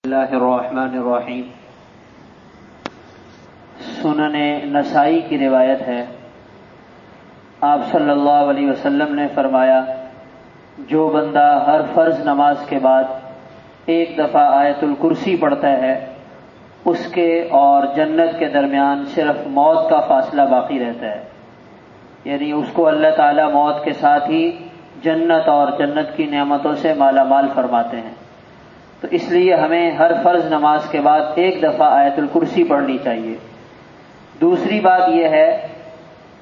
اللہ الرحمن الرحیم۔ سنن نسائی کی روایت ہے، آپ صلی اللہ علیہ وسلم نے فرمایا، جو بندہ ہر فرض نماز کے بعد ایک دفعہ آیت الکرسی پڑھتا ہے، اس کے اور جنت کے درمیان صرف موت کا فاصلہ باقی رہتا ہے، یعنی اس کو اللہ تعالیٰ موت کے ساتھ ہی جنت اور جنت کی نعمتوں سے مالا مال فرماتے ہیں۔ تو اس لیے ہمیں ہر فرض نماز کے بعد ایک دفعہ آیت الکرسی پڑھنی چاہیے۔ دوسری بات یہ ہے،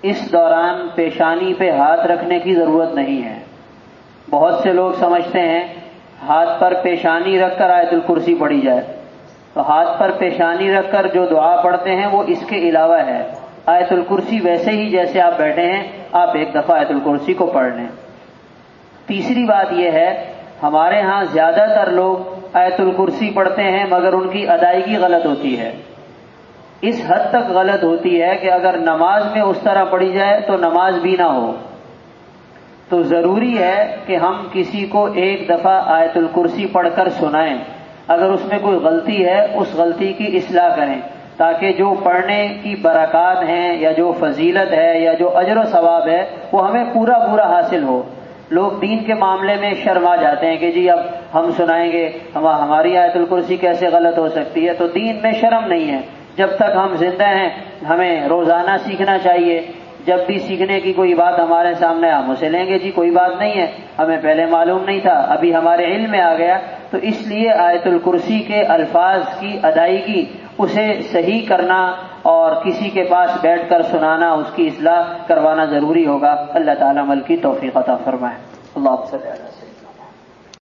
اس دوران پیشانی پہ ہاتھ رکھنے کی ضرورت نہیں ہے۔ بہت سے لوگ سمجھتے ہیں ہاتھ پر پیشانی رکھ کر آیت الکرسی پڑھی جائے، تو ہاتھ پر پیشانی رکھ کر جو دعا پڑھتے ہیں وہ اس کے علاوہ ہے۔ آیت الکرسی ویسے ہی جیسے آپ بیٹھے ہیں، آپ ایک دفعہ آیت الکرسی کو پڑھ لیں۔ تیسری بات یہ ہے، ہمارے ہاں زیادہ تر لوگ آیت الکرسی پڑھتے ہیں مگر ان کی ادائیگی غلط ہوتی ہے۔ اس حد تک غلط ہوتی ہے کہ اگر نماز میں اس طرح پڑھی جائے تو نماز بھی نہ ہو۔ تو ضروری ہے کہ ہم کسی کو ایک دفعہ آیت الکرسی پڑھ کر سنائیں، اگر اس میں کوئی غلطی ہے اس غلطی کی اصلاح کریں، تاکہ جو پڑھنے کی برکات ہیں یا جو فضیلت ہے یا جو اجر و ثواب ہے وہ ہمیں پورا حاصل ہو۔ لوگ دین کے معاملے میں شرما جاتے ہیں کہ جی اب ہم سنائیں گے، ہماری آیت الکرسی کیسے غلط ہو سکتی ہے۔ تو دین میں شرم نہیں ہے، جب تک ہم زندہ ہیں ہمیں روزانہ سیکھنا چاہیے۔ جب بھی سیکھنے کی کوئی بات ہمارے سامنے ہم اسے لیں گے، جی کوئی بات نہیں ہے، ہمیں پہلے معلوم نہیں تھا، ابھی ہمارے علم میں آ گیا۔ تو اس لیے آیت الکرسی کے الفاظ کی ادائیگی، اسے صحیح کرنا اور کسی کے پاس بیٹھ کر سنانا، اس کی اصلاح کروانا ضروری ہوگا۔ اللہ تعالیٰ عمل کی توفیق عطا فرمائے۔ اللہ صلی اللہ علیہ وسلم۔